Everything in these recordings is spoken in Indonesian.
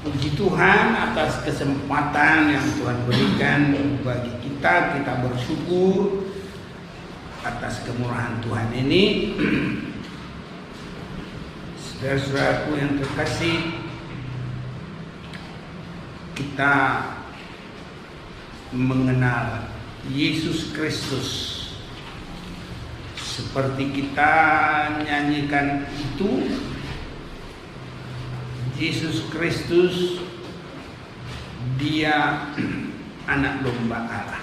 Puji Tuhan atas kesempatan yang Tuhan berikan bagi kita. Kita bersyukur atas kemurahan Tuhan ini. Saudara-saudaraku yang terkasih, kita mengenal Yesus Kristus seperti kita nyanyikan itu. Yesus Kristus, Dia anak domba Allah.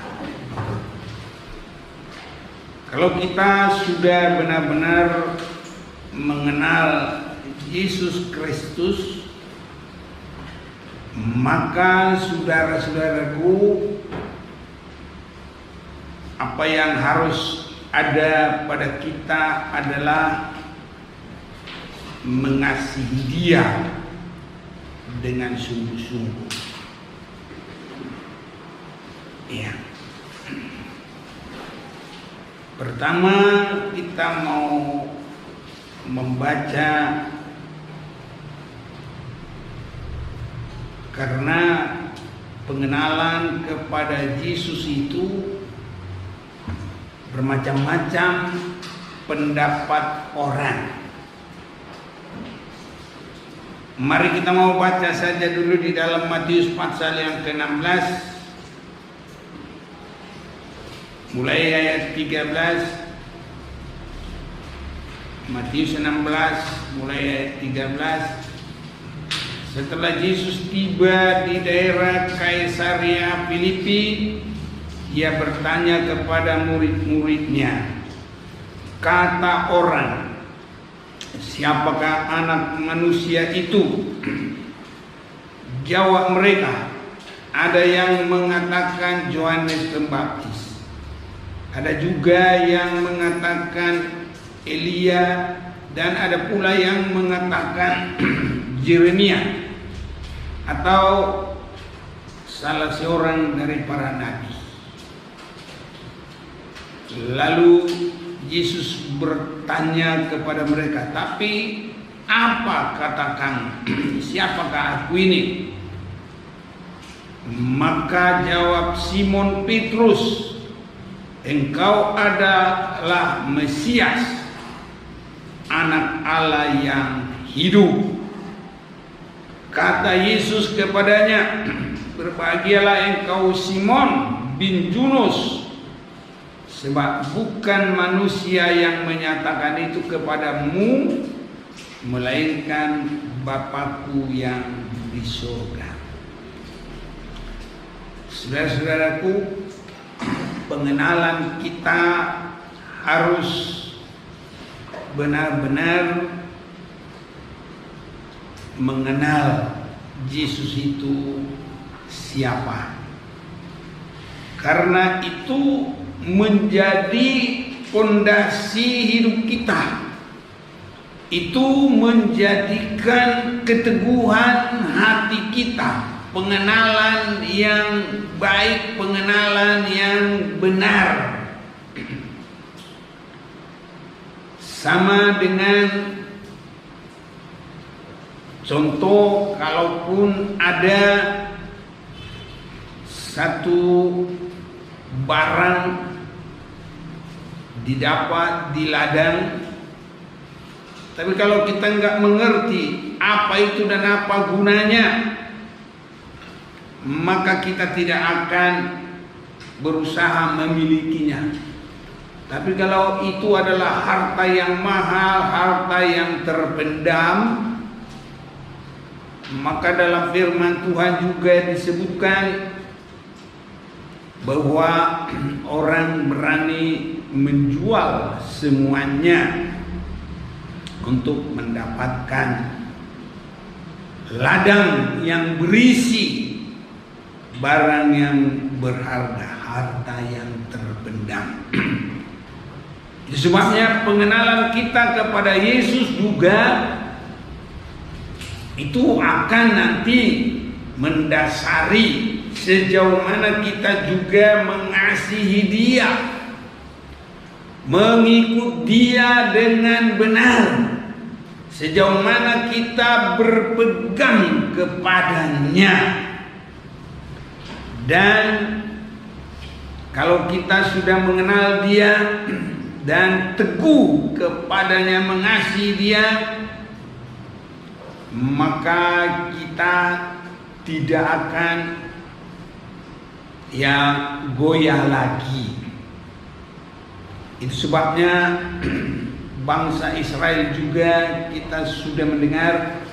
Kalau kita sudah benar-benar mengenal Yesus Kristus, maka saudara-saudaraku, apa yang harus ada pada kita adalah mengasihi Dia dengan sungguh-sungguh. Ya. Pertama, kita mau membaca karena pengenalan kepada Yesus itu bermacam-macam pendapat orang. Mari kita mau baca saja dulu di dalam Matius pasal yang ke-16, mulai ayat 13. Matius 16 mulai ayat 13. Setelah Yesus tiba di daerah Kaisarea Filipi, Ia bertanya kepada murid-muridnya, kata orang, siapakah anak manusia itu? Jawab mereka, ada yang mengatakan Yohanes Pembaptis, ada juga yang mengatakan Elia, dan ada pula yang mengatakan Yeremia atau salah seorang dari para nabi. Lalu Yesus bertanya kepada mereka, tapi apa katakan, siapakah aku ini? Maka jawab Simon Petrus, engkau adalah Mesias, anak Allah yang hidup. Kata Yesus kepadanya, berbahagialah engkau Simon bin Yunus, sebab bukan manusia yang menyatakan itu kepadamu, melainkan Bapa-Ku yang di surga. Saudara-saudaraku, pengenalan kita harus benar-benar mengenal Yesus itu siapa. Karena itu menjadi fondasi hidup kita. Itu menjadikan keteguhan hati kita, pengenalan yang baik, pengenalan yang benar. Sama dengan contoh, kalaupun ada satu barang didapat di ladang, tapi kalau kita nggak mengerti apa itu dan apa gunanya, maka kita tidak akan berusaha memilikinya. Tapi kalau itu adalah harta yang mahal, harta yang terpendam, maka dalam firman Tuhan juga disebutkan bahwa orang berani menjual semuanya untuk mendapatkan ladang yang berisi barang yang berharga, harta yang terpendam. Itu sebabnya pengenalan kita kepada Yesus juga itu akan nanti mendasari sejauh mana kita juga mengasihi Dia, mengikut Dia dengan benar. sejauh mana kita berpegang kepadanya. Dan kalau kita sudah mengenal Dia dan teguh kepadanya, mengasihi Dia, maka kita tidak akan goyah lagi. Itu sebabnya bangsa Israel juga kita sudah mendengar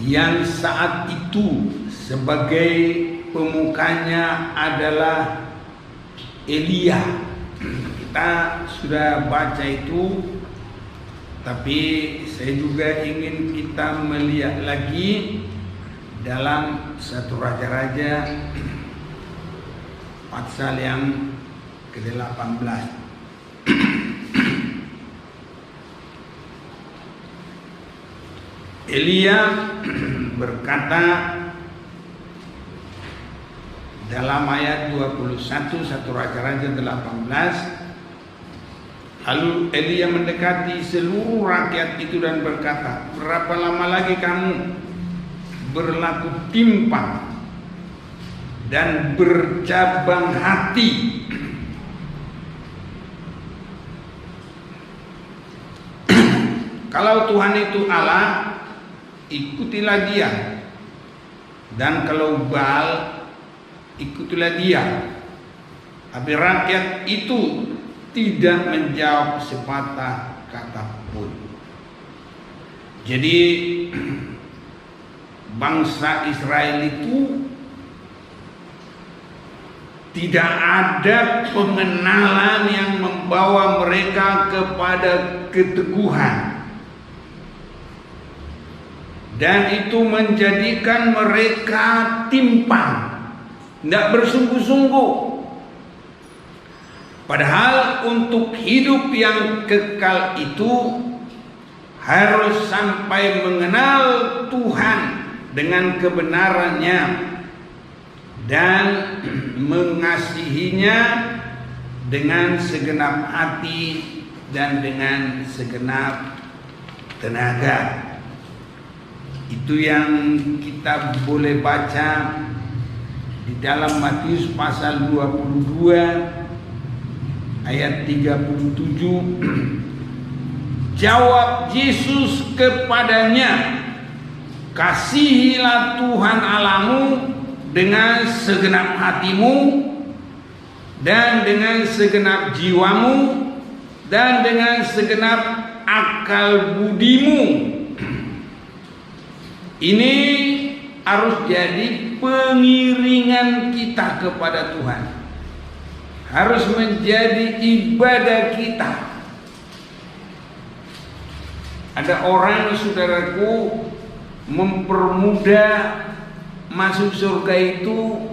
yang saat itu sebagai pemukanya adalah Elia. Kita sudah baca itu, tapi saya juga ingin kita melihat lagi dalam 1 Raja-Raja pasal yang ke-18. Elia berkata dalam ayat 21 1 Raja-Raja 18, lalu Elia mendekati seluruh rakyat itu dan berkata, berapa lama lagi kamu berlaku timpang dan bercabang hati? Kalau Tuhan itu Allah, ikutilah Dia, dan kalau Baal, ikutilah dia. Tapi rakyat itu tidak menjawab sepatah kata pun. Jadi bangsa Israel itu tidak ada pengenalan yang membawa mereka kepada keteguhan, dan itu menjadikan mereka timpang, tidak bersungguh-sungguh. Padahal untuk hidup yang kekal itu harus sampai mengenal Tuhan dengan kebenarannya dan mengasihinya dengan segenap hati dan dengan segenap tenaga. Itu yang kita boleh baca di dalam Matius pasal 22 ayat 37. Jawab Yesus kepadanya, kasihilah Tuhan Allahmu dengan segenap hatimu dan dengan segenap jiwamu dan dengan segenap akal budimu. Ini harus jadi pengiringan kita kepada Tuhan, harus menjadi ibadah kita. Ada orang, saudaraku, mempermudah masuk surga itu,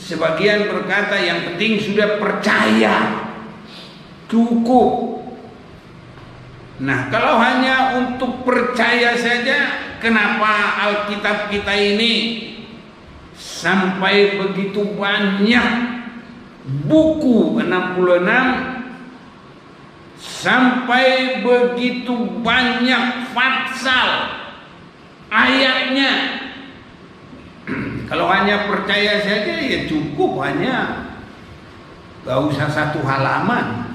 sebagian berkata yang penting sudah percaya, cukup. Nah, kalau hanya untuk percaya saja, kenapa Alkitab kita ini sampai begitu banyak buku 66, sampai begitu banyak pasal ayatnya? Kalau hanya percaya saja ya cukup, hanya gak usah 1 halaman.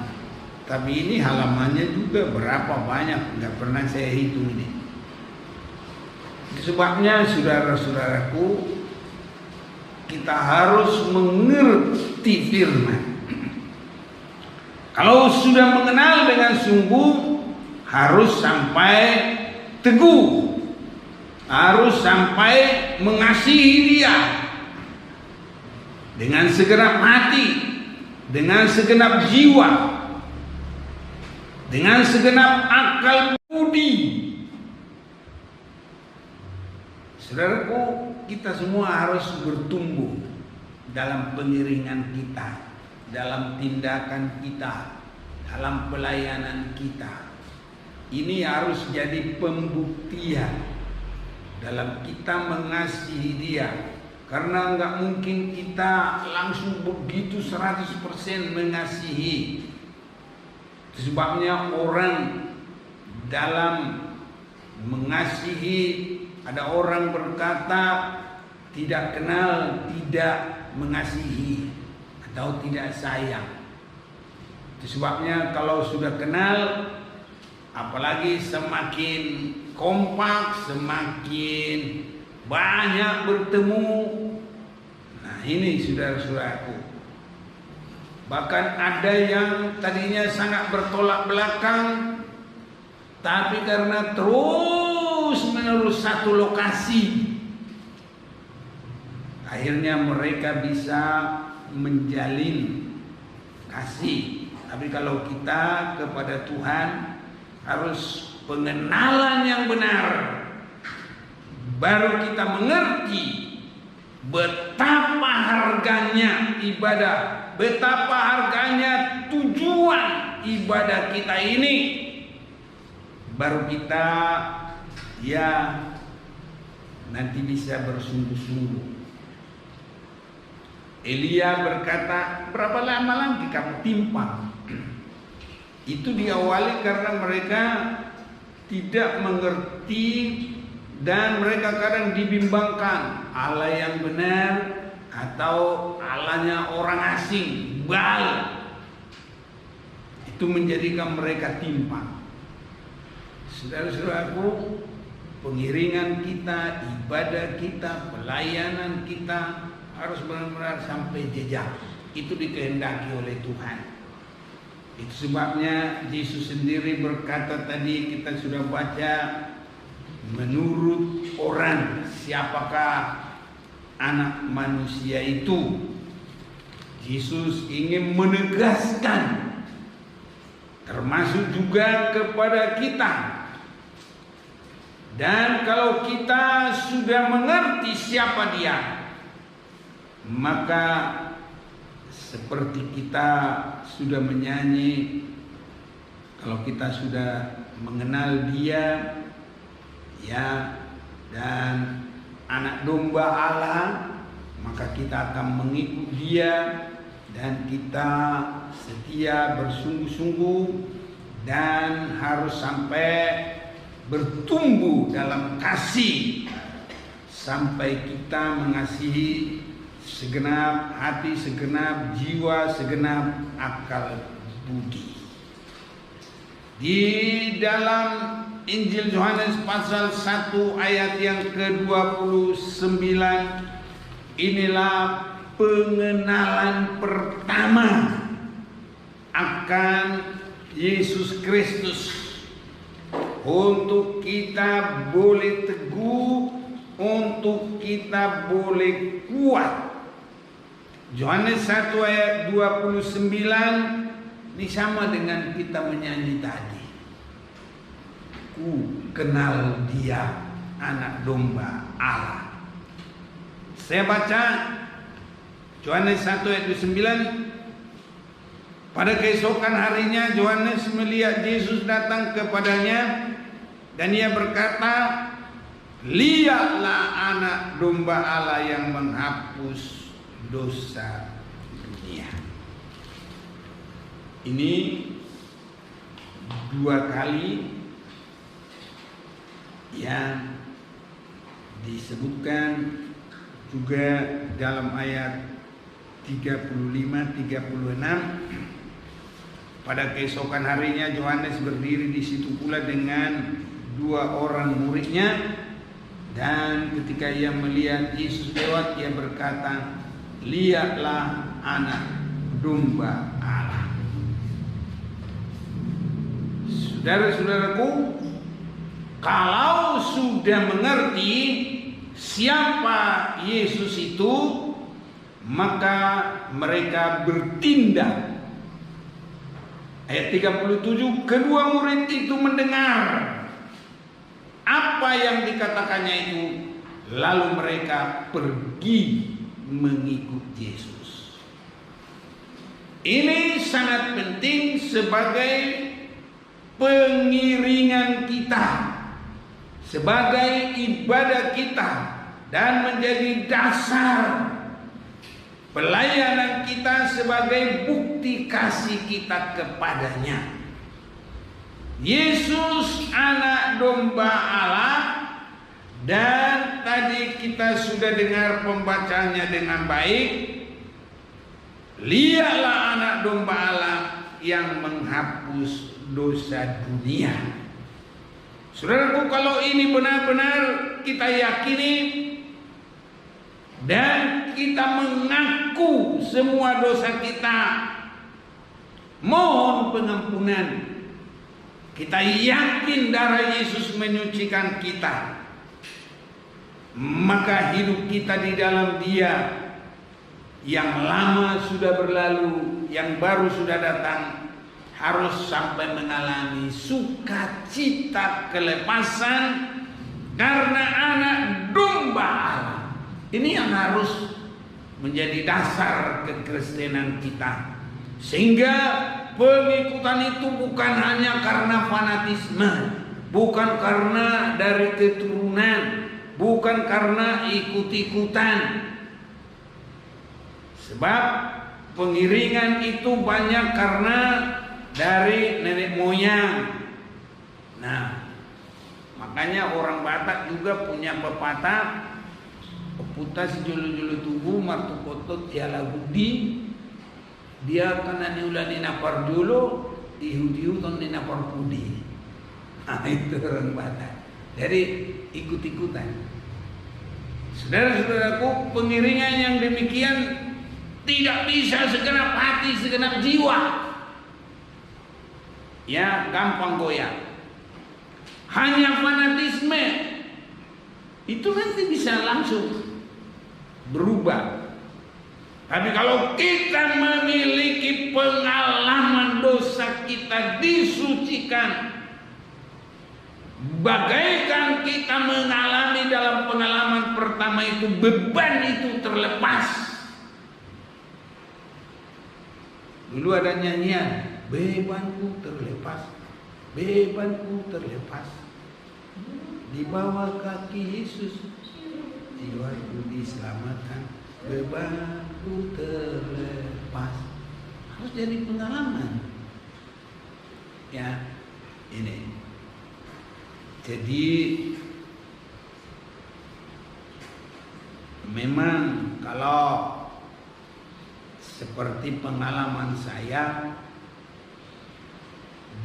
Tapi ini halamannya juga berapa banyak, gak pernah saya hitung ini. Sebabnya saudara-saudaraku, kita harus mengerti firman. Kalau sudah mengenal dengan sungguh, harus sampai teguh, harus sampai mengasihi Dia dengan segenap hati, dengan segenap jiwa, dengan segenap akal budi. Saudaraku, kita semua harus bertumbuh dalam pengiringan kita, dalam tindakan kita, dalam pelayanan kita. Ini harus jadi pembuktian dalam kita mengasihi Dia. Karena enggak mungkin kita langsung begitu 100% mengasihi. Sebabnya orang dalam mengasihi. Ada orang berkata tidak kenal tidak mengasihi atau tidak sayang. Itu sebabnya kalau sudah kenal, apalagi semakin kompak, semakin banyak bertemu. Nah ini saudara-saudaraku, bahkan ada yang tadinya sangat bertolak belakang, tapi karena terus menerus satu lokasi, akhirnya mereka bisa menjalin kasih. Tapi kalau kita kepada Tuhan harus pengenalan yang benar, baru kita mengerti betapa harganya ibadah, betapa harganya tujuan ibadah kita ini. Baru kita nanti bisa bersungguh-sungguh. Elia berkata, berapa lama lagi kamu timpang? Itu diawali karena mereka tidak mengerti dan mereka kadang dibimbangkan Allah yang benar atau Allahnya orang asing, Baal. Itu menjadikan mereka timpang. Saudara-saudaraku, pengiringan kita, ibadah kita, pelayanan kita harus benar-benar sampai jejak. Itu dikehendaki oleh Tuhan. Itu sebabnya Yesus sendiri berkata tadi, kita sudah baca, menurut orang siapakah anak manusia itu. Yesus ingin menegaskan, termasuk juga kepada kita. Dan kalau kita sudah mengerti siapa dia, maka seperti kita sudah menyanyi, kalau kita sudah mengenal dia, dan anak domba Allah, maka kita akan mengikut dia dan kita setia bersungguh-sungguh dan harus sampai bertumbuh dalam kasih sampai kita mengasihi segenap hati, segenap jiwa, segenap akal budi. Di dalam Injil Yohanes pasal 1 ayat yang ke-29, inilah pengenalan pertama akan Yesus Kristus, untuk kita boleh teguh, untuk kita boleh kuat. Yohanes 1 ayat 29 ini sama dengan kita menyanyi tadi. Ku kenal dia, anak domba Allah. Saya baca Yohanes 1 ayat 29. Pada keesokan harinya Yohanes melihat Yesus datang kepadanya, dan ia berkata, lihatlah anak domba Allah yang menghapus dosa dunia. Ini dua kali yang disebutkan juga dalam ayat 35-36. Pada keesokan harinya Yohanes berdiri di situ pula dengan dua orang muridnya, dan ketika ia melihat Yesus lewat, ia berkata, lihatlah anak domba Allah. Saudara-saudaraku, kalau sudah mengerti siapa Yesus itu, maka mereka bertindak. Ayat 37, kedua murid itu mendengar apa yang dikatakannya itu, lalu mereka pergi mengikut Yesus. Ini sangat penting sebagai pengiringan kita, sebagai ibadah kita, dan menjadi dasar pelayanan kita sebagai bukti kasih kita kepadanya. Yesus anak domba Allah. Dan tadi kita sudah dengar pembacanya dengan baik. Lihatlah anak domba Allah yang menghapus dosa dunia. Saudaraku, kalau ini benar-benar kita yakini dan kita mengaku semua dosa kita, mohon pengampunan, kita yakin darah Yesus menyucikan kita, maka hidup kita di dalam Dia yang lama sudah berlalu, yang baru sudah datang, harus sampai mengalami sukacita kelepasan karena anak domba Allah. Ini yang harus menjadi dasar kekristenan kita, sehingga pengikutan itu bukan hanya karena fanatisme, bukan karena dari keturunan, bukan karena ikut-ikutan. Sebab pengiringan itu banyak karena dari nenek moyang. Nah, makanya orang Batak juga punya pepatah, peputas julu-julu tubuh martu kotot tiala budi, dia kena niulani napar dulu dihu-dihu ton di napar pudi. Nah, itu orang Batak. Jadi ikut-ikutan. Saudara-saudaraku, pengiringan yang demikian tidak bisa segenap hati, segenap jiwa. Ya, gampang goyah. Hanya fanatisme itu nanti bisa langsung berubah. Tapi kalau kita memiliki pengalaman dosa kita disucikan, bagaikan kita mengalami dalam pengalaman pertama itu, beban itu terlepas. Dulu ada nyanyian, bebanku terlepas, bebanku terlepas, di bawah kaki Yesus jiwaku diselamatkan, bebanku terlepas. Harus jadi pengalaman. Ya, ini. Jadi memang kalau seperti pengalaman saya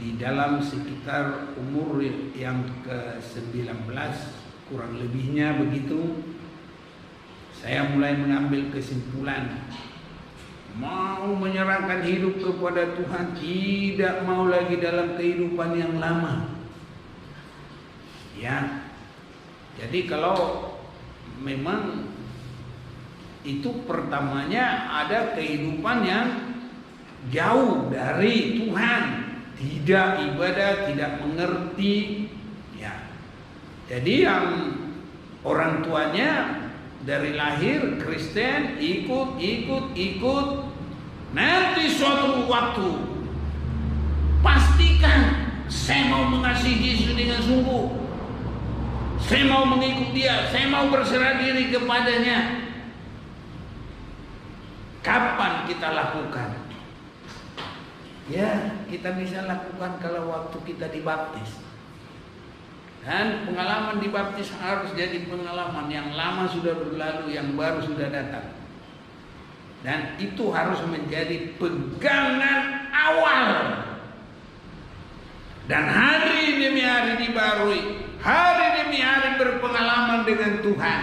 di dalam sekitar umur yang ke-19 kurang lebihnya begitu, saya mulai mengambil kesimpulan mau menyerahkan hidup kepada Tuhan, tidak mau lagi dalam kehidupan yang lama. Ya, jadi kalau memang itu pertamanya ada kehidupan yang jauh dari Tuhan, tidak ibadah, tidak mengerti, ya. Jadi yang orang tuanya dari lahir Kristen, ikut, nanti suatu waktu pastikan saya mau mengasihi Yesus dengan sungguh, saya mau mengikut Dia, saya mau berserah diri kepadanya. Kapan kita lakukan? Ya, kita bisa lakukan kalau waktu kita dibaptis. Dan pengalaman dibaptis harus jadi pengalaman yang lama sudah berlalu, yang baru sudah datang. Dan itu harus menjadi pegangan awal. Dan hari demi hari dibarui, hari demi hari berpengalaman dengan Tuhan,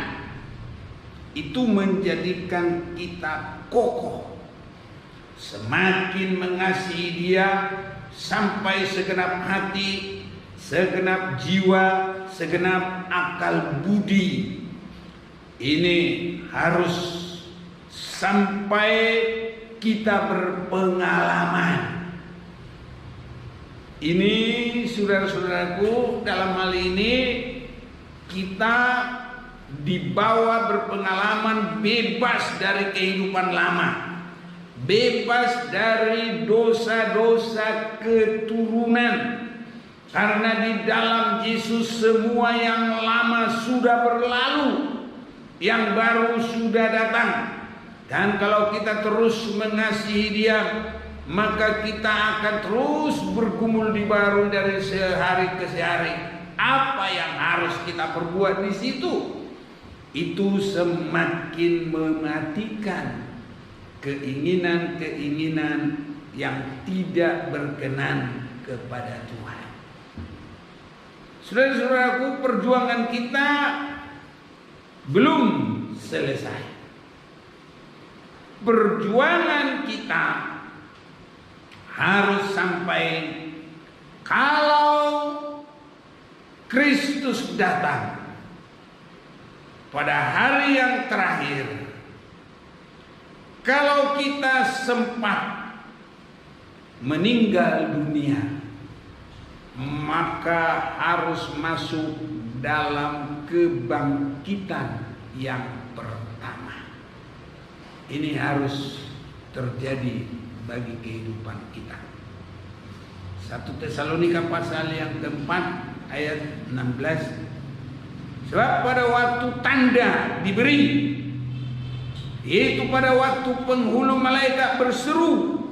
itu menjadikan kita kokoh, semakin mengasihi Dia sampai segenap hati, segenap jiwa, segenap akal budi. Ini harus sampai kita berpengalaman. Ini saudara-saudaraku, dalam hal ini kita dibawa berpengalaman bebas dari kehidupan lama, bebas dari dosa-dosa keturunan, karena di dalam Yesus semua yang lama sudah berlalu, yang baru sudah datang. Dan kalau kita terus mengasihi Dia, maka kita akan terus bergumul di baru dari sehari ke sehari. Apa yang harus kita perbuat di situ? Itu semakin mematikan keinginan-keinginan yang tidak berkenan kepada Tuhan. Saudara-saudaraku, perjuangan kita belum selesai. Perjuangan kita harus sampai kalau Kristus datang pada hari yang terakhir, kalau kita sempat meninggal dunia, maka harus masuk dalam kebangkitan yang pertama. Ini harus terjadi bagi kehidupan kita. 1 Tesalonika pasal yang keempat ayat 16. Sebab pada waktu tanda diberi, yaitu pada waktu penghulu malaikat berseru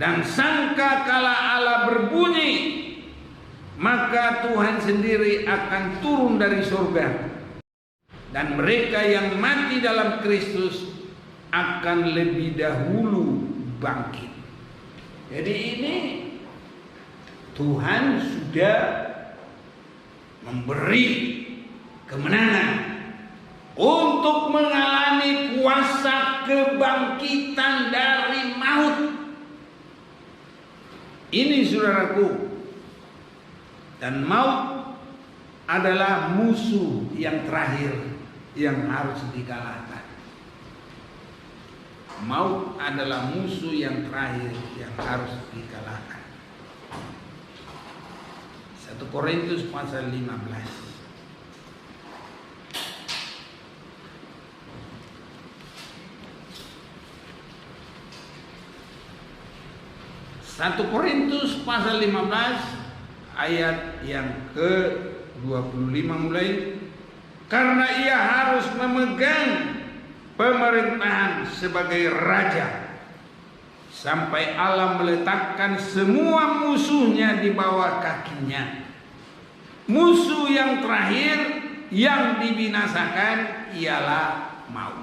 dan sangkakala Allah berbunyi, maka Tuhan sendiri akan turun dari surga, dan mereka yang mati dalam Kristus akan lebih dahulu bangkit. Jadi ini Tuhan sudah memberi kemenangan untuk mengalami kuasa kebangkitan dari maut. Ini saudaraku, dan maut adalah musuh yang terakhir yang harus dikalahkan. Maut adalah musuh yang terakhir yang harus dikalahkan. 1 Korintus pasal 15. 1 Korintus pasal 15 ayat yang ke-25 mulai. Karena ia harus memegang pemerintahan sebagai raja sampai Allah meletakkan semua musuhnya di bawah kakinya. Musuh yang terakhir yang dibinasakan ialah maut.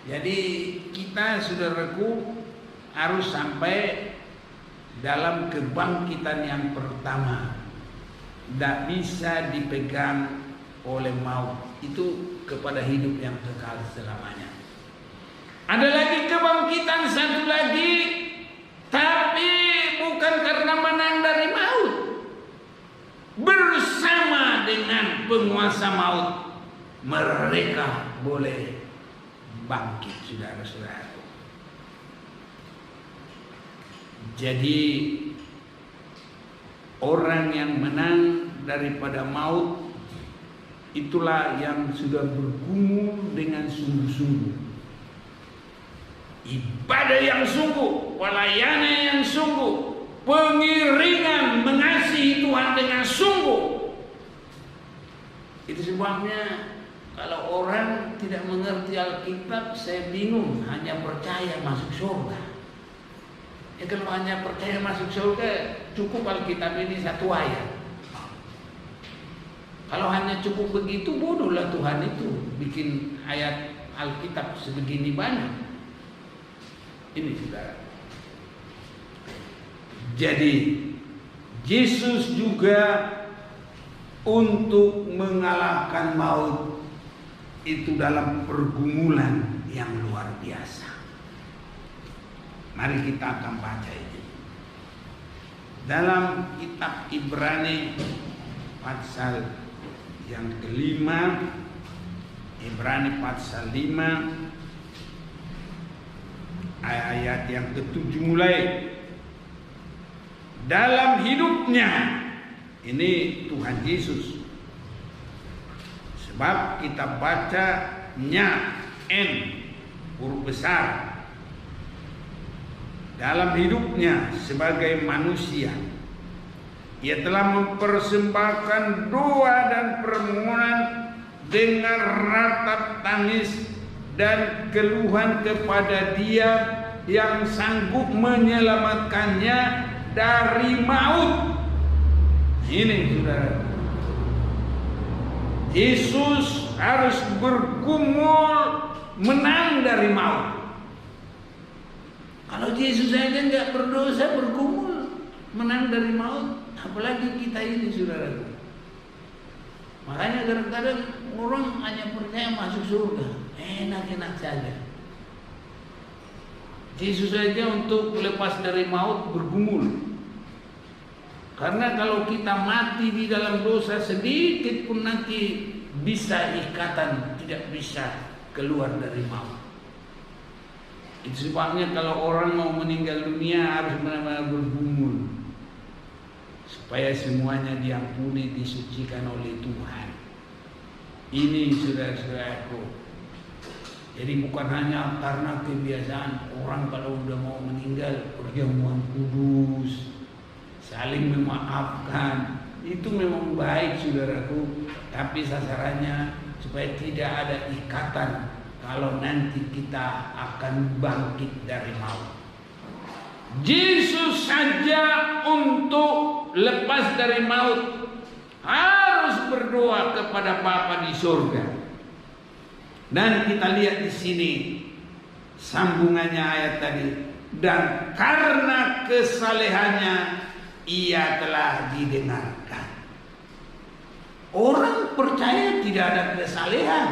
Jadi kita, saudaraku, harus sampai dalam kebangkitan yang pertama. Tidak bisa dipegang oleh maut. Itu kepada hidup yang kekal selamanya. Ada lagi kebangkitan satu lagi, tapi bukan karena menang dari maut. Bersama dengan penguasa maut, mereka boleh bangkit, saudara-saudara. Jadi orang yang menang daripada maut, itulah yang sudah bergumul dengan sungguh-sungguh. Ibadah yang sungguh, pelayanan yang sungguh, pengiringan mengasihi Tuhan dengan sungguh. Itu sebabnya kalau orang tidak mengerti Alkitab, saya bingung, hanya percaya masuk surga. Ya kalau hanya percaya masuk surga, cukup Alkitab ini satu ayat. Kalau hanya cukup begitu, bodohlah Tuhan itu bikin ayat Alkitab sebegini banyak. Ini saudara. Jadi Yesus juga untuk mengalahkan maut itu dalam pergumulan yang luar biasa. Mari kita akan baca ini dalam kitab Ibrani pasal yang kelima, Ibrani pasal 5 ayat yang ke-7 mulai. Dalam hidupnya, ini Tuhan Yesus, sebab kita bacanya N huruf besar. Dalam hidupnya sebagai manusia, ia telah mempersembahkan doa dan permohonan dengan ratap tangis dan keluhan kepada Dia yang sanggup menyelamatkannya dari maut. Ini saudara, Yesus harus bergumul menang dari maut. Kalau Yesus saja nggak berdosa bergumul menang dari maut, apalagi kita ini saudara. Makanya kadang-kadang orang hanya percaya masuk surga, enak-enak saja. Yesus saja untuk lepas dari maut bergumul. Karena kalau kita mati di dalam dosa sedikit pun nanti bisa ikatan, tidak bisa keluar dari maut. Itu sebabnya kalau orang mau meninggal dunia harus benar-benar bergumul supaya semuanya diampuni, disucikan oleh Tuhan. Ini saudara-saudaraku. Jadi bukan hanya karena kebiasaan orang kalau udah mau meninggal perjamuan kudus, saling memaafkan, itu memang baik saudaraku. Tapi sasarannya supaya tidak ada ikatan kalau nanti kita akan bangkit dari maut. Yesus saja untuk lepas dari maut harus berdoa kepada Bapa di surga. Dan kita lihat di sini sambungannya ayat tadi. Dan karena kesalehannya ia telah didengarkan. Orang percaya tidak ada kesalehan.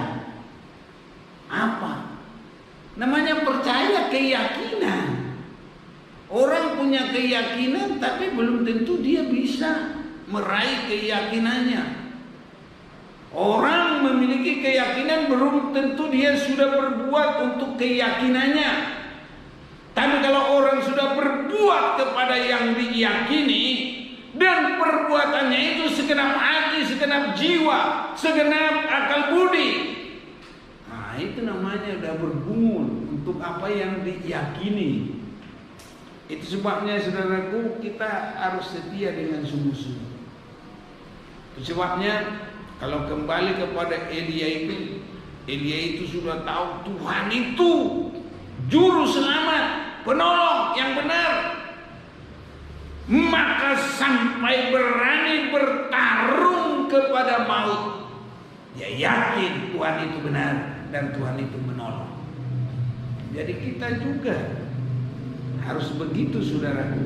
Apa? Namanya percaya, keyakinan. Orang punya keyakinan tapi belum tentu dia bisa meraih keyakinannya. Orang memiliki keyakinan belum tentu dia sudah berbuat untuk keyakinannya. Tapi kalau orang sudah berbuat kepada yang diyakini dan perbuatannya itu segenap hati, segenap jiwa, segenap akal budi, nah itu namanya sudah bergumul untuk apa yang diyakini. Itu sebabnya saudaraku, kita harus setia dengan sungguh-sungguh. Itu sebabnya kalau kembali kepada Elia itu sudah tahu Tuhan itu juru selamat, penolong yang benar. Maka sampai berani bertarung kepada maut. Dia yakin Tuhan itu benar dan Tuhan itu menolong. Jadi kita juga harus begitu saudaraku.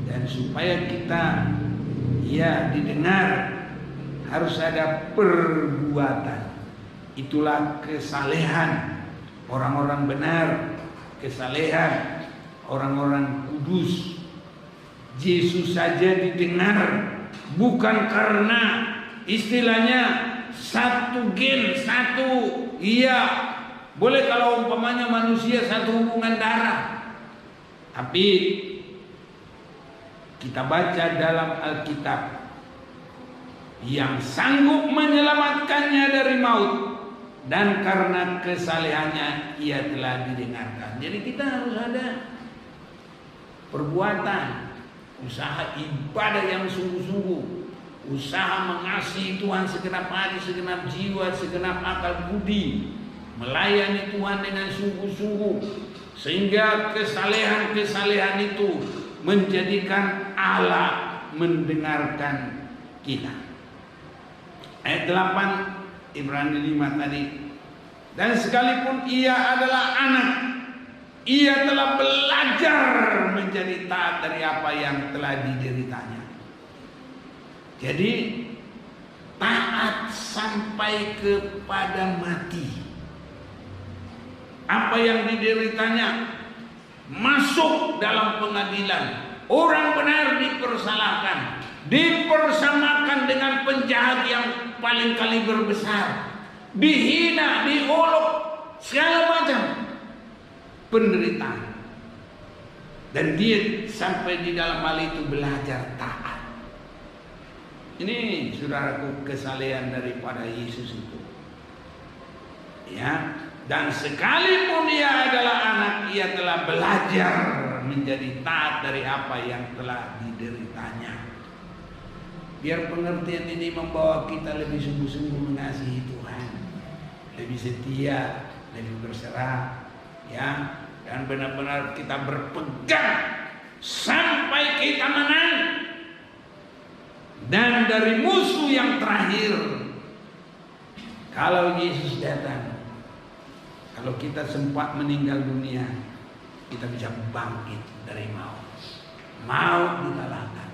Dan supaya kita didengar, harus ada perbuatan. Itulah kesalehan orang-orang benar, kesalehan orang-orang kudus. Yesus saja didengar bukan karena istilahnya satu gen, satu boleh kalau umpamanya manusia satu hubungan darah. Tapi kita baca dalam Alkitab yang sanggup menyelamatkannya dari maut, dan karena kesalehannya ia telah didengarkan. Jadi kita harus ada perbuatan, usaha ibadah yang sungguh-sungguh, usaha mengasihi Tuhan segenap hati, segenap jiwa, segenap akal budi, melayani Tuhan dengan sungguh-sungguh, sehingga kesalehan-kesalehan itu menjadikan Allah mendengarkan kita. Ayat 8 Ibrani 5 tadi. Dan sekalipun ia adalah anak, ia telah belajar menjadi taat dari apa yang telah dideritanya. Jadi taat sampai kepada mati. Apa yang dideritanya masuk dalam pengadilan. Orang benar dipersalahkan, dipersamakan dengan penjahat yang paling kaliber besar, dihina, diolok, segala macam penderitaan. Dan dia sampai di dalam hal itu belajar taat. Ini saudaraku kesalehan daripada Yesus itu. Ya, dan sekalipun ia adalah anak, ia telah belajar menjadi taat dari apa yang telah dideritanya. Biar pengertian ini membawa kita lebih sungguh-sungguh mengasihi Tuhan, lebih setia, lebih berserah, ya, dan benar-benar kita berpegang sampai kita menang. Dan dari musuh yang terakhir, kalau Yesus datang, kalau kita sempat meninggal dunia, kita bisa bangkit dari maut. Maut dikalahkan.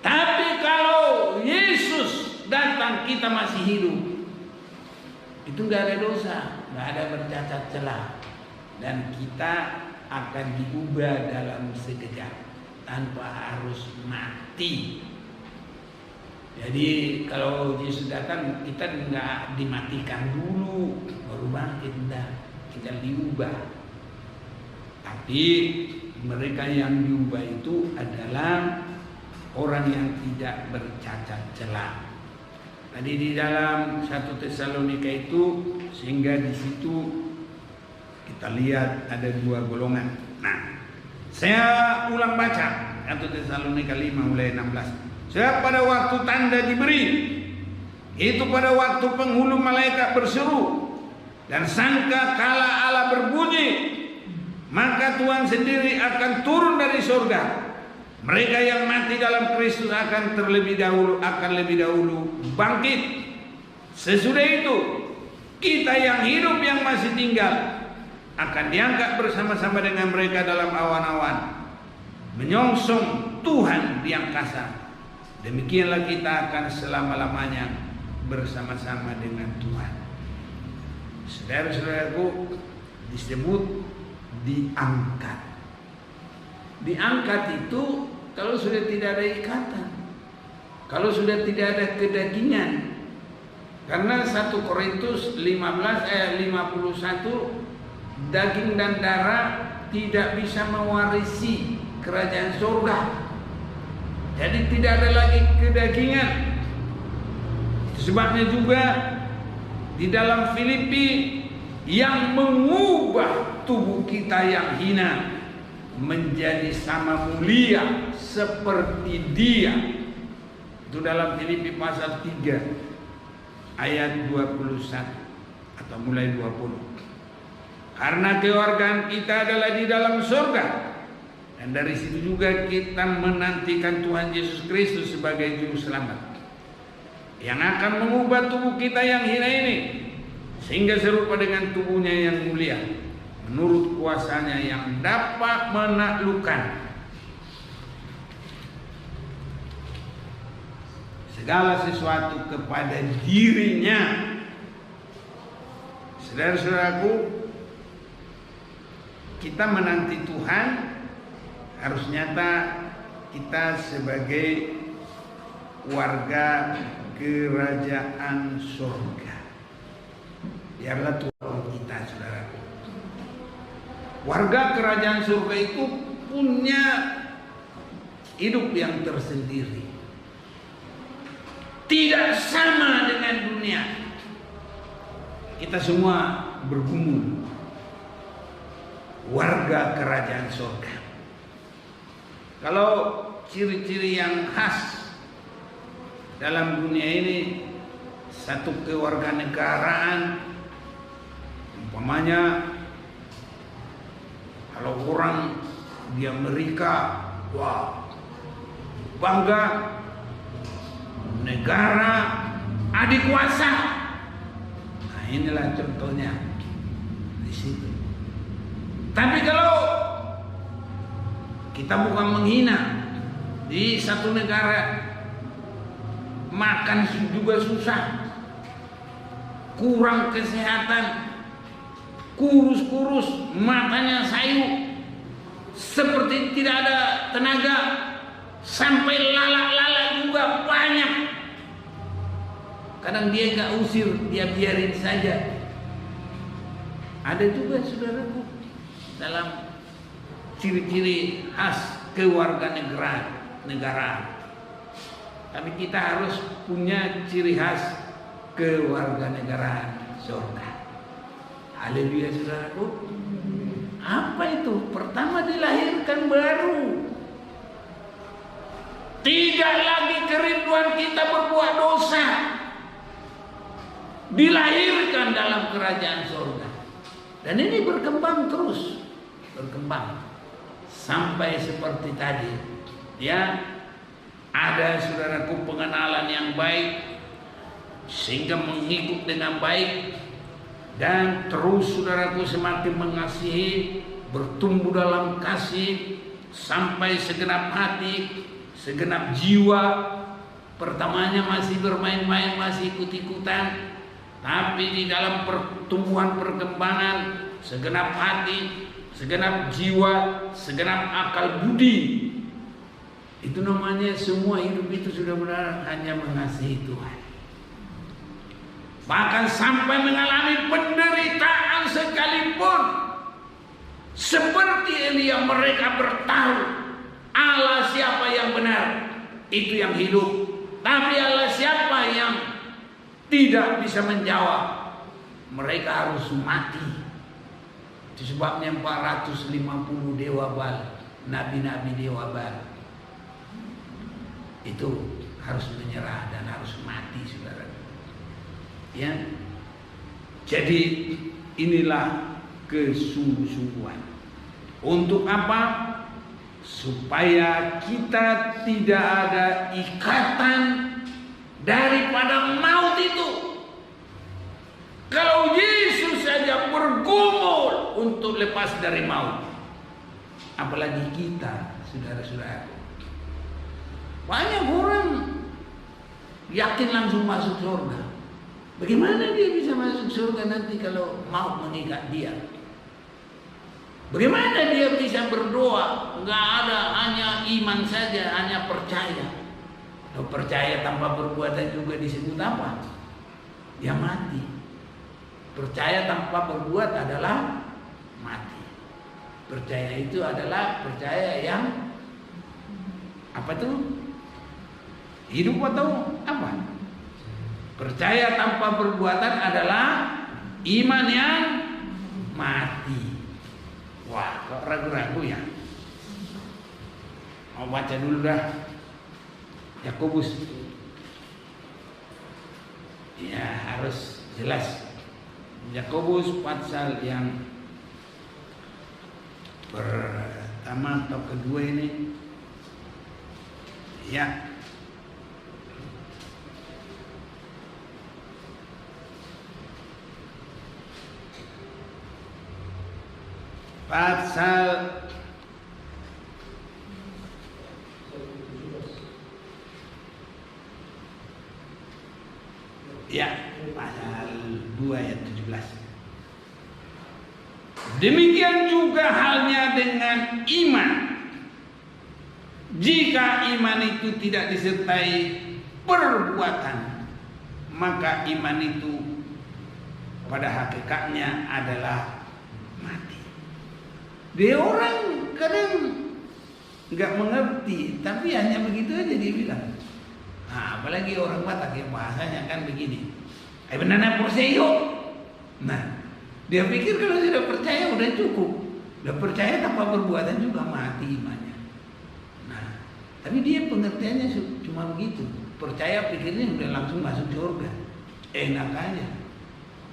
Tapi kalau Yesus datang kita masih hidup, itu nggak ada dosa, nggak ada bercacat celah, dan kita akan diubah dalam sekejap tanpa harus mati. Jadi kalau Yesus datang kita nggak dimatikan dulu baru bangkit, enggak, kita diubah. Tapi mereka yang diubah itu adalah orang yang tidak bercacat celah. Tadi di dalam 1 Tesalonika itu, sehingga di situ kita lihat ada dua golongan. Nah, saya ulang baca 1 Tesalonika 5 mulai 16. Sebab pada waktu tanda diberi, itu pada waktu penghulu malaikat berseru dan sangka kala Allah berbunyi, maka Tuhan sendiri akan turun dari surga. Mereka yang mati dalam Kristus akan lebih dahulu bangkit. Sesudah itu kita yang hidup yang masih tinggal akan diangkat bersama-sama dengan mereka dalam awan-awan, menyongsong Tuhan di angkasa. Demikianlah kita akan selama-lamanya bersama-sama dengan Tuhan. Saudara-saudaraku, disebut diangkat. Diangkat itu kalau sudah tidak ada ikatan, kalau sudah tidak ada kedagingan. Karena 1 Korintus 15 ayat 51, daging dan darah tidak bisa mewarisi kerajaan surga. Jadi tidak ada lagi kedagingan. Sebabnya juga di dalam Filipi, yang mengubah tubuh kita yang hina menjadi sama mulia seperti Dia. Itu dalam Filipi pasal 3 ayat 21 atau mulai 20. Karena kewargaan kita adalah di dalam surga, dan dari situ juga kita menantikan Tuhan Yesus Kristus sebagai juru selamat, yang akan mengubah tubuh kita yang hina ini sehingga serupa dengan tubuhnya yang mulia, menurut kuasanya yang dapat menaklukkan segala sesuatu kepada dirinya. Saudara-saudaraku, kita menanti Tuhan harus nyata kita sebagai warga kerajaan surga. Biarlah Tuhan kita, saudaraku. Warga kerajaan surga itu punya hidup yang tersendiri, tidak sama dengan dunia. Kita semua bergumul warga kerajaan surga. Kalau ciri-ciri yang khas dalam dunia ini, satu kewarganegaraan, umpamanya kalau orang di Amerika, wah bangga, negara adikuasa. Nah, inilah contohnya di situ. Tapi kalau kita bukan menghina, di satu negara makan juga susah, kurang kesehatan, kurus-kurus, matanya sayu, seperti tidak ada tenaga, sampai lalat-lalat juga banyak. Kadang dia gak usir, dia biarin saja. Ada juga, saudaraku, dalam ciri-ciri khas kewarganegaraan. Tapi kita harus punya ciri khas kewarganegaraan surga. Haleluya, saudaraku. Apa itu? Pertama, dilahirkan baru. Tidak lagi kerinduan kita berbuat dosa. Dilahirkan dalam kerajaan surga. Dan ini berkembang terus, berkembang sampai seperti tadi, ya, ada saudaraku pengenalan yang baik sehingga mengikut dengan baik, dan terus saudaraku semakin mengasihi, bertumbuh dalam kasih sampai segenap hati, segenap jiwa. Pertamanya masih bermain-main, masih ikut-ikutan, tapi di dalam pertumbuhan perkembangan segenap hati, segenap jiwa, segenap akal budi, itu namanya semua hidup itu sudah benar hanya mengasihi Tuhan. Bahkan sampai mengalami penderitaan sekalipun, seperti Elia, mereka bertahu Allah siapa yang benar, itu yang hidup. Tapi Allah siapa yang tidak bisa menjawab, mereka harus mati. Itu sebabnya 450 dewa Baal, nabi-nabi dewa Baal itu harus menyerah dan harus mati, saudara. Ya, jadi inilah kesungguh-sungguhan. Untuk apa? Supaya kita tidak ada ikatan daripada maut itu. Kalau Yesus saja bergumul untuk lepas dari maut, apalagi kita, saudara-saudara. Banyak orang yakin langsung masuk surga. Bagaimana dia bisa masuk surga nanti kalau maut mengikat dia? Bagaimana dia bisa berdoa? Enggak ada, hanya iman saja, hanya percaya. Kalau percaya tanpa perbuatan juga disebut apa? Ya mati. Percaya tanpa berbuat adalah mati. Percaya itu adalah percaya yang apa tuh? Hidup atau apa? Percaya tanpa perbuatan adalah iman yang mati. Wah, kok ragu-ragu ya? Mau baca dulu dah. Yakobus. Ya, harus jelas. Yakobus pasal yang pertama atau kedua ini. Ya. Pasal ya, pasal 2 ayat 17. Demikian juga halnya dengan iman. Jika iman itu tidak disertai perbuatan, maka iman itu pada hakikatnya adalah mati. Dia orang kadang nggak mengerti, tapi hanya begitu aja dia bilang. Nah, apalagi orang Batak yang bahasanya kan begini. Benar percaya. Nah, dia pikir kalau sudah percaya udah cukup. Udah percaya tanpa perbuatan juga mati imannya. Nah, tapi dia pengertiannya cuma begitu. Percaya pikirnya udah langsung masuk surga. Enak aja.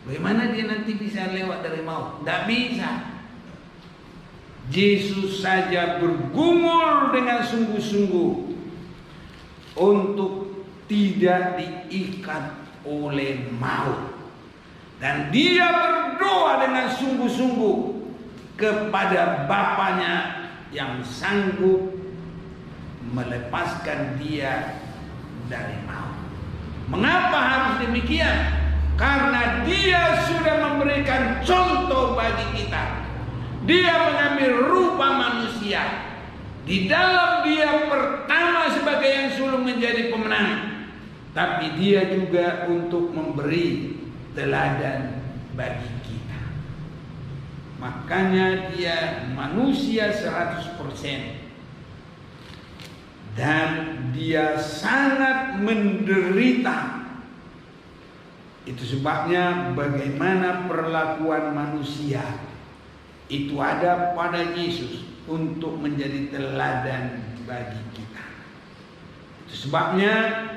Bagaimana dia nanti bisa lewat dari maut? Tidak bisa. Yesus saja bergumul dengan sungguh-sungguh untuk tidak diikat oleh maut, dan dia berdoa dengan sungguh-sungguh kepada Bapanya yang sanggup melepaskan dia dari maut. Mengapa harus demikian? Karena dia sudah memberikan contoh bagi kita. Dia mengambil rupa manusia. Di dalam dia pertama sebagai yang sulung menjadi pemenang, tapi dia juga untuk memberi teladan bagi kita. Makanya dia manusia 100%. Dan dia sangat menderita. Itu sebabnya bagaimana perlakuan manusia itu ada pada Yesus untuk menjadi teladan bagi kita. Itu sebabnya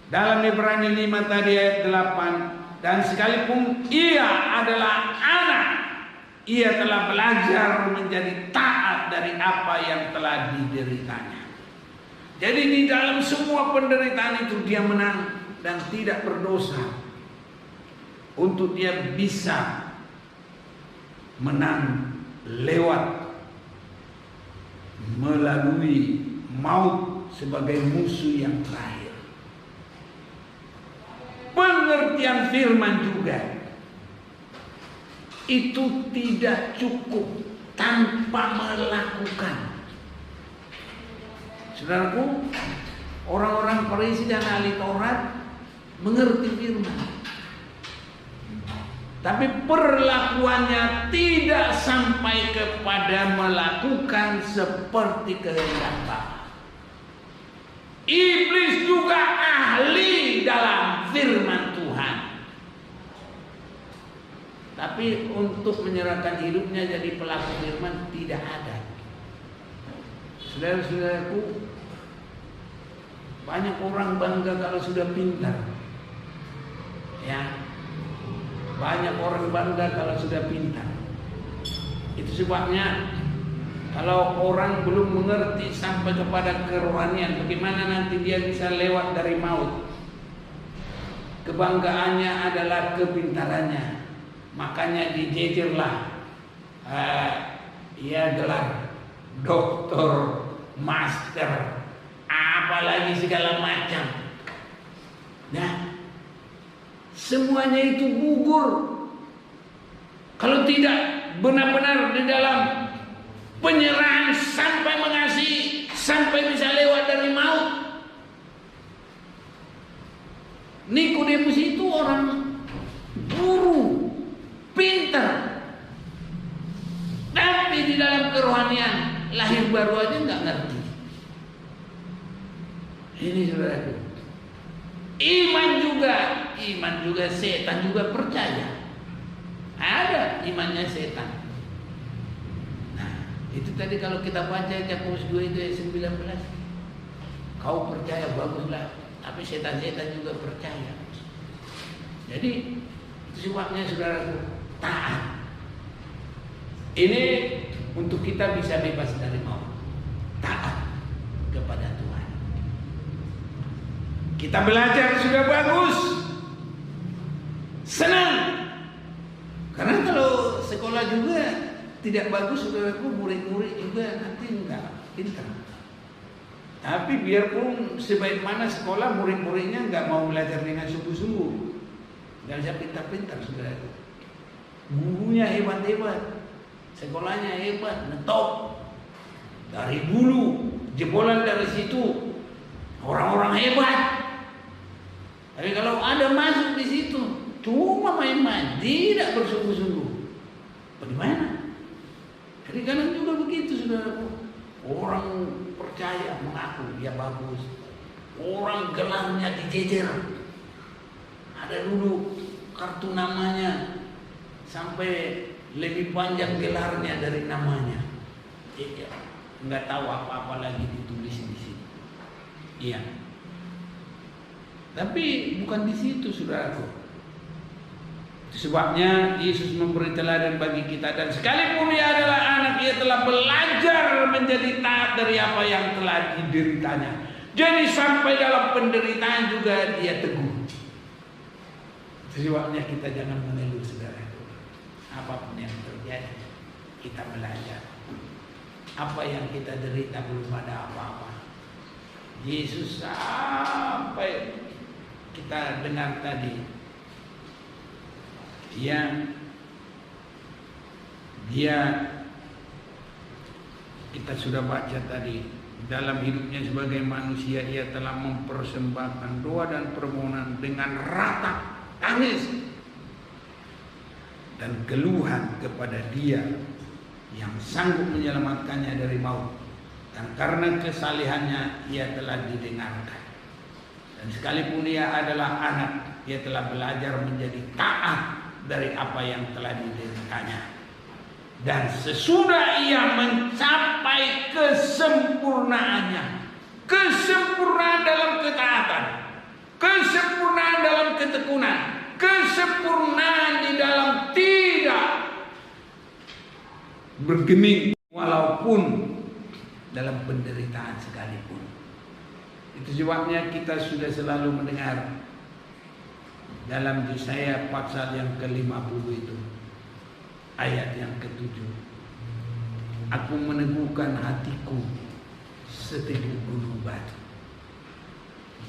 dalam Ibrani 5 tadi ayat 8, dan sekalipun ia adalah anak, ia telah belajar menjadi taat dari apa yang telah dideritanya. Jadi di dalam semua penderitaan itu dia menang dan tidak berdosa. Untuk dia bisa menang lewat melalui maut sebagai musuh yang terakhir. Pengertian firman juga itu tidak cukup tanpa melakukan. Saudaraku, orang-orang Farisi dan ahli Taurat mengerti firman, tapi perlakuannya tidak sampai kepada melakukan seperti kehendak Bapa. Iblis juga ahli dalam firman Tuhan, tapi untuk menyerahkan hidupnya jadi pelaku firman tidak ada. Saudara-saudaraku, banyak orang bangga kalau sudah pintar. Ya, banyak orang bangga kalau sudah pintar. Itu sebabnya kalau orang belum mengerti sampai kepada kerohanian, bagaimana nanti dia bisa lewat dari maut. Kebanggaannya adalah kepintarannya. Makanya dijejerlah ia gelar doktor, master, apalagi segala macam. Nah, semuanya itu gugur kalau tidak benar-benar di dalam penyerahan sampai mengasihi, sampai bisa lewat dari maut. Nikodemus itu orang guru, pintar, tapi di dalam kerohanian lahir baru aja nggak ngerti. Ini saudaraku, iman juga setan juga percaya. Ada imannya setan. Nah, itu tadi kalau kita baca Yakobus 2 itu ayat 19. Kau percaya baguslah, tapi setan-setan juga percaya. Jadi itu sebabnya saudaraku, taat. Ini untuk kita bisa bebas dari maut. Taat kepada Tuhan. Kita belajar sudah bagus, senang. Karena kalau sekolah juga tidak bagus, saudaraku, murid-murid juga nanti enggak pintar. Tapi biarpun sebaik mana sekolah, murid-muridnya enggak mau belajar dengan sungguh-sungguh, enggak bisa pintar-pintar, saudaraku. Gurunya hebat-hebat, sekolahnya hebat, ngetop dari dulu, jebolan dari situ, orang-orang hebat. Tapi kalau ada masuk di situ cuma main-main, tidak bersungguh-sungguh, bagaimana? Jadi kadang juga begitu, saudaraku. Orang percaya mengaku dia bagus, orang gelarnya dijejer, ada dulu kartu namanya sampai lebih panjang gelarnya dari namanya. Iya, nggak tahu apa-apa lagi ditulis di sini. Iya. Tapi bukan di situ, saudaraku. Sebabnya Yesus memberi teladan bagi kita, dan sekalipun ia adalah anak, ia telah belajar menjadi taat dari apa yang telah dideritanya. Jadi sampai dalam penderitaan juga dia teguh. Sebabnya kita jangan mengeluh, saudaraku. Apapun yang terjadi, kita belajar. Apa yang kita derita belum ada apa-apa. Yesus sampai kita dengar tadi, dia kita sudah baca tadi, dalam hidupnya sebagai manusia ia telah mempersembahkan doa dan permohonan dengan ratap tangis dan keluhan kepada Dia yang sanggup menyelamatkannya dari maut, dan karena kesalehannya ia telah didengarkan. Dan sekalipun ia adalah anak, ia telah belajar menjadi taat dari apa yang telah dideritanya. Dan sesudah ia mencapai kesempurnaannya, kesempurnaan dalam ketaatan, kesempurnaan dalam ketekunan, kesempurnaan di dalam tidak bergeming walaupun dalam penderitaan sekalipun. Itu sebabnya kita sudah selalu mendengar dalam Yesaya pasal yang ke-50 itu, ayat yang ke-7. Aku meneguhkan hatiku seteguh gunung batu.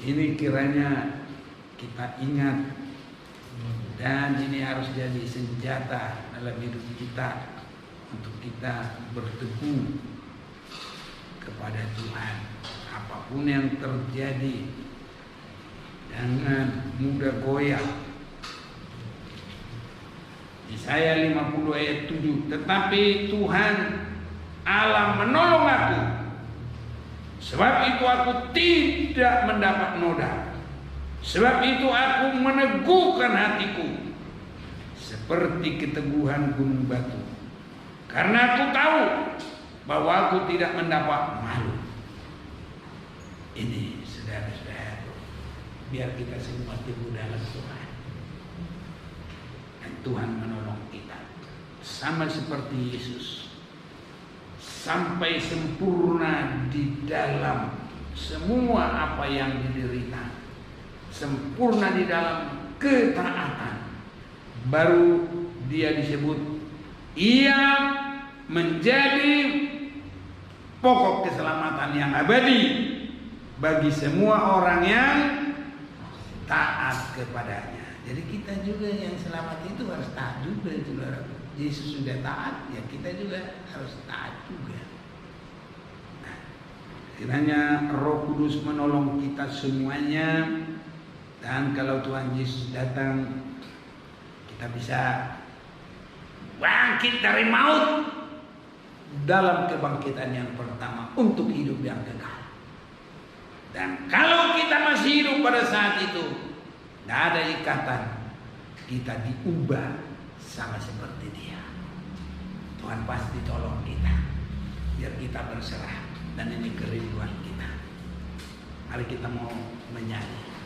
Ini kiranya kita ingat, dan ini harus jadi senjata dalam hidup kita untuk kita berteguh kepada Tuhan. Apapun yang terjadi, jangan mudah goyah. Yesaya 50 ayat 7. Tetapi Tuhan Allah menolong aku, sebab itu aku tidak mendapat noda. Sebab itu aku meneguhkan hatiku seperti keteguhan gunung batu. Karena aku tahu bahwa aku tidak mendapat malu. Ini saudara-saudara, biar kita semua teguh dalam Tuhan, dan Tuhan menolong kita sama seperti Yesus sampai sempurna di dalam semua apa yang diderita, sempurna di dalam ketaatan, baru dia disebut ia menjadi pokok keselamatan yang abadi bagi semua orang yang taat kepadanya. Jadi kita juga yang selamat itu harus taat juga, saudara. Yesus sudah taat, ya kita juga harus taat juga. Nah, kiranya Roh Kudus menolong kita semuanya, dan kalau Tuhan Yesus datang, kita bisa bangkit dari maut dalam kebangkitan yang pertama untuk hidup yang kekal. Dan kalau kita masih hidup pada saat itu, tidak ada ikatan, kita diubah sama seperti Dia. Tuhan pasti tolong kita, biar kita berserah, dan ini kerinduan kita. Mari kita mau menyanyi.